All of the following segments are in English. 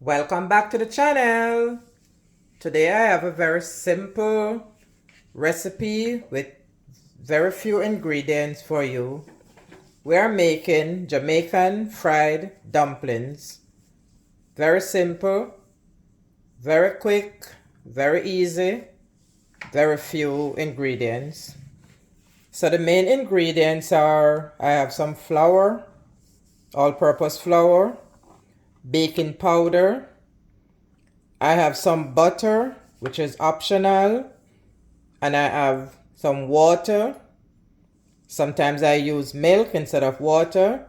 Welcome back to the channel. Today I have a very simple recipe with very few ingredients for you. We are making Jamaican fried dumplings. Very simple, very quick, very easy, very few ingredients. So the main ingredients are, I have some flour, all-purpose flour, baking powder, I have some butter, which is optional, and I have some water. Sometimes I use milk instead of water.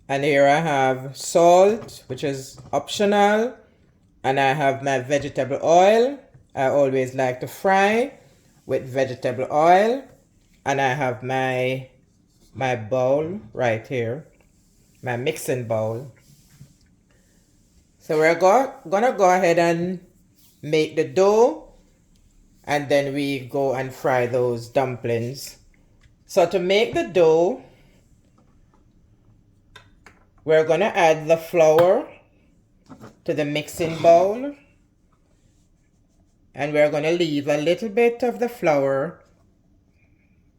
And here I have salt, which is optional, and I have my vegetable oil. I always like to fry with vegetable oil, and I have my bowl right here, my mixing bowl. So we're gonna go ahead and make the dough, and then we go and fry those dumplings. So to make the dough, we're gonna add the flour to the mixing bowl, and we're gonna leave a little bit of the flour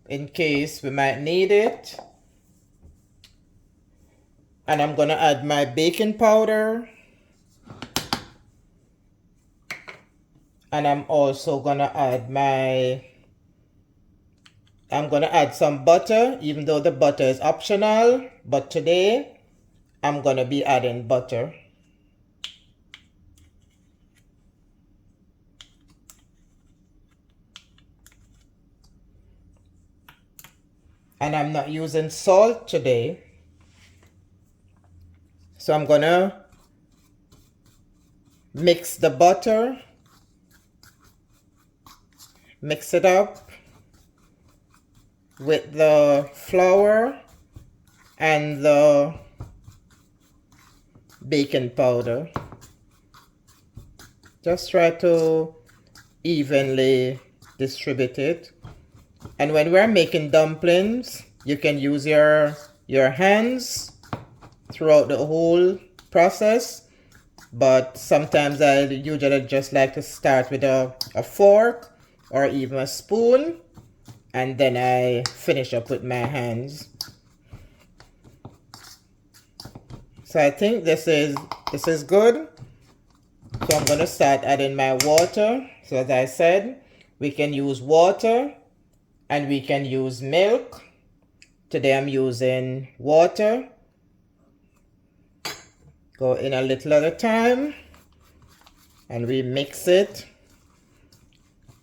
in case we might need it. And I'm gonna add my baking powder, and I'm also gonna add I'm gonna add some butter, even though the butter is optional, but today I'm gonna be adding butter. And I'm not using salt today. So I'm gonna mix the butter, mix it up with the flour and the baking powder. Just try to evenly distribute it. And when we're making dumplings, you can use your hands throughout the whole process, but sometimes I usually just like to start with a fork or even a spoon, and then I finish up with my hands. So I think this is good. So I'm gonna start adding my water. So as I said, we can use water and we can use milk. Today I'm using water. Go in a little at a time, and we mix it.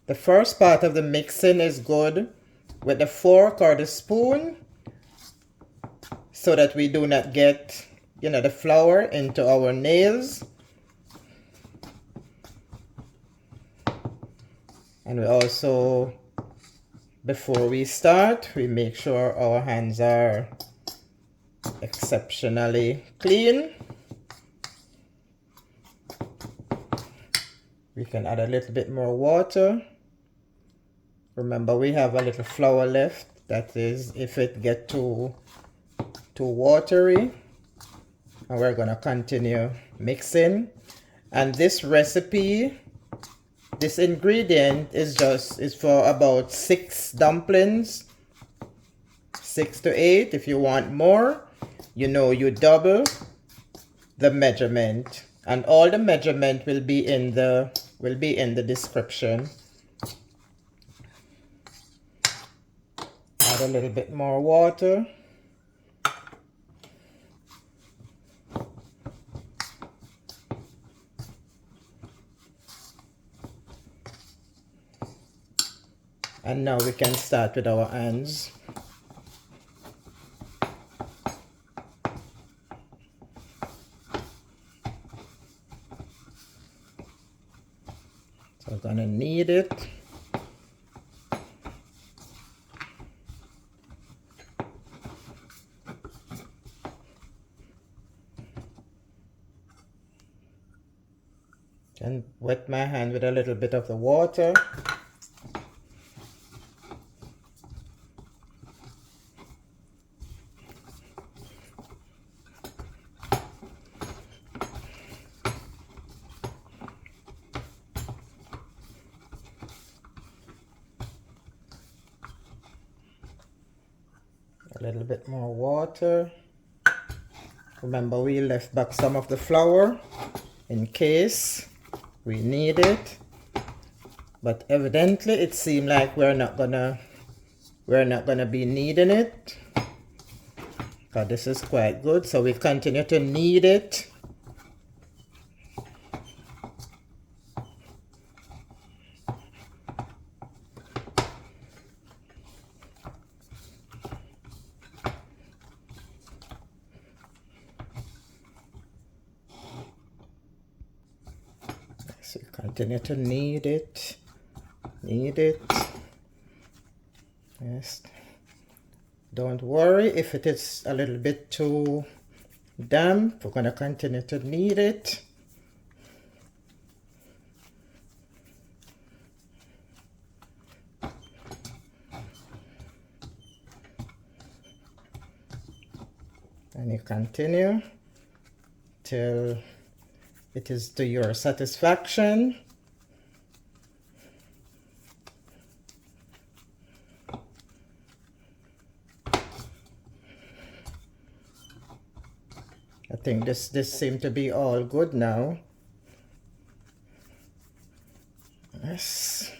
The first part of the mixing is good with the fork or the spoon, so that we do not get, the flour into our nails. And we also, before we start, we make sure our hands are exceptionally clean. We can add a little bit more water. Remember, we have a little flour left. That is if it get too watery. And we're gonna continue mixing. And this recipe, this ingredient is for about 6 dumplings, 6 to 8. If you want more, you double the measurement, and all the measurement will be in the description. Add a little bit more water. And now we can start with our hands. So we're gonna knead it. And wet my hand with a little bit of the water. a little bit more water. Remember, we left back some of the flour in case we need it, but evidently it seemed like we're not gonna be needing it, because this is quite good. So we continue to knead it. So continue to knead it. Yes. Don't worry if it is a little bit too damp. We're going to continue to knead it. And you continue till it is to your satisfaction. I think this seems to be all good now. Yes.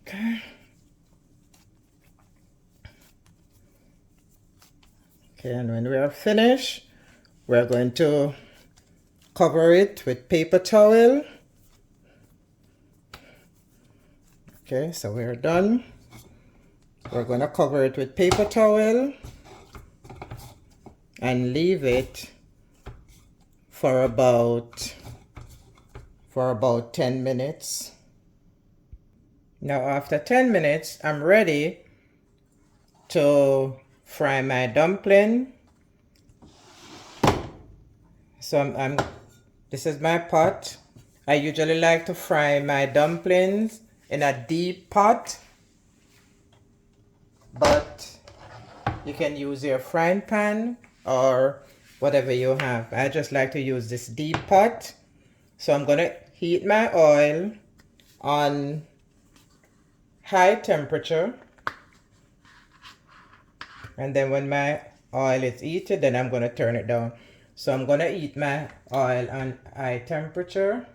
Okay. Okay, and when we are finished, we're going to cover it with paper towel. Okay, so we're done. We're going to cover it with paper towel and leave it for about 10 minutes. Now after 10 minutes, I'm ready to fry my dumpling. So this is my pot. I usually like to fry my dumplings in a deep pot, but you can use your frying pan or whatever you have. I just like to use this deep pot. So I'm gonna heat my oil on high temperature, and then when my oil is heated, then I'm gonna turn it down. So I'm gonna heat my oil on high temperature,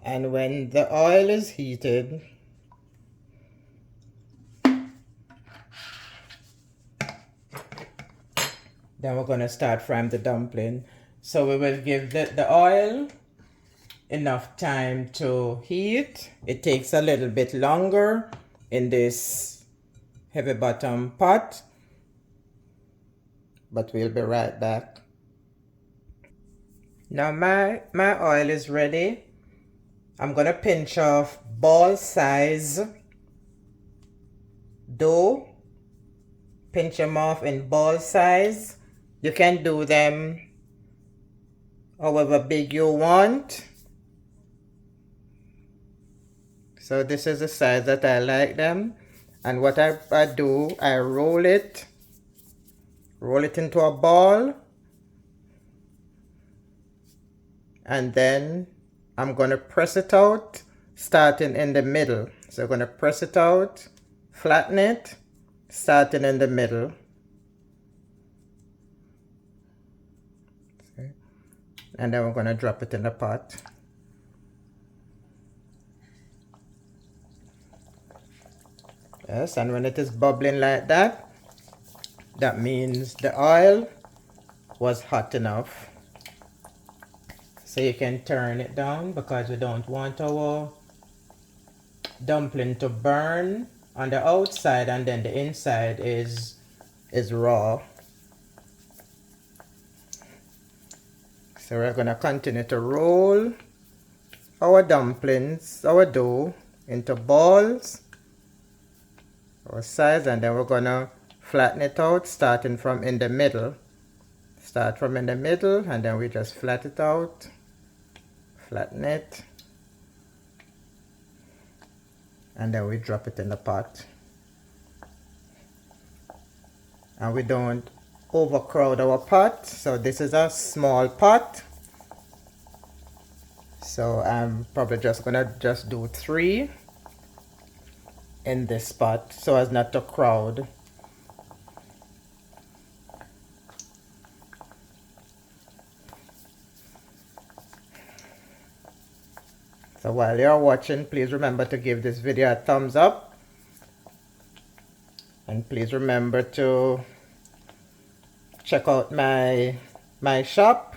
and when the oil is heated, then we're gonna start frying the dumpling. So we will give the oil enough time to heat. It takes a little bit longer in this heavy bottom pot, but we'll be right back. Now my oil is ready. I'm gonna pinch off ball size dough. Pinch them off in ball size. You can do them however big you want. So this is the size that I like them. And what I do, I roll it into a ball, and then I'm gonna press it out, starting in the middle. So I'm gonna press it out, flatten it, starting in the middle. And then we're gonna drop it in the pot. Yes, and when it is bubbling like that, that means the oil was hot enough. So you can turn it down, because we don't want our dumpling to burn on the outside and then the inside is raw. So we're gonna continue to roll our dumplings, our dough, into balls or size, and then we're gonna flatten it out, starting from in the middle. Start from in the middle, and then we just flatten it out, flatten it, and then we drop it in the pot. And we don't overcrowd our pot. So this is a small pot. So I'm probably just gonna do 3 in this pot so as not to crowd. So while you're watching, please remember to give this video a thumbs up. And please remember to check out my shop.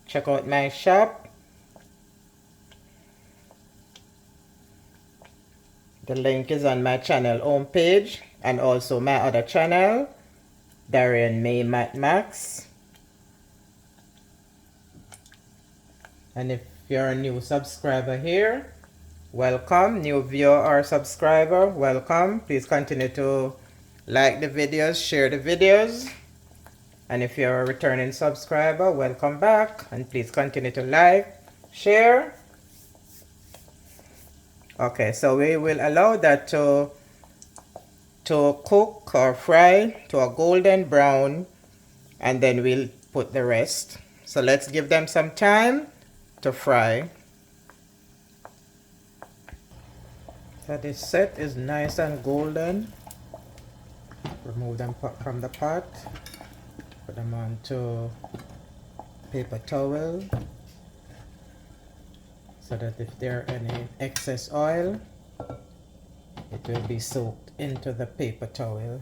Check out my shop. The link is on my channel homepage and also my other channel, Darian May Max. And if you're a new subscriber here, welcome. New viewer or subscriber, welcome. Please continue to like the videos, share the videos. And if you're a returning subscriber, welcome back. And please continue to like, share. Okay, so we will allow that to cook or fry to a golden brown, and then we'll put the rest. So let's give them some time to fry. So this set is nice and golden. Remove them from the pot. Put them onto paper towel so that if there are any excess oil, it will be soaked into the paper towel.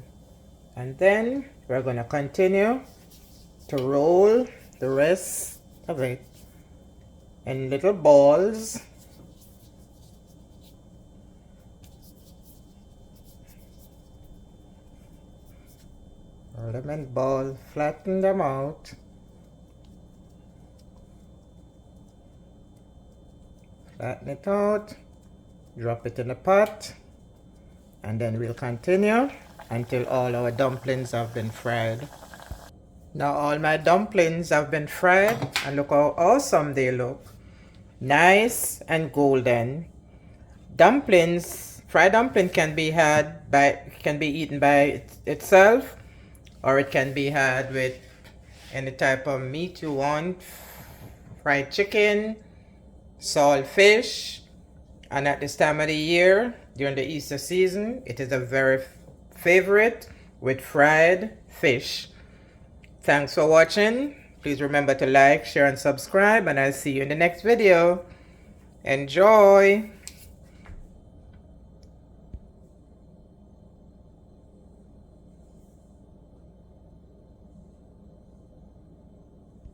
And then we're going to continue to roll the rest of it in little balls. Roll them in balls, flatten them out. Flatten it out, drop it in the pot, and then we'll continue until all our dumplings have been fried. Now all my dumplings have been fried, and look how awesome they look. Nice and golden. Dumplings, fried dumpling can be eaten by itself, or it can be had with any type of meat you want. Fried chicken, salt fish, and at this time of the year, during the Easter season, it is a very favorite with fried fish. Thanks for watching. Please remember to like, share, and subscribe, and I'll see you in the next video. Enjoy!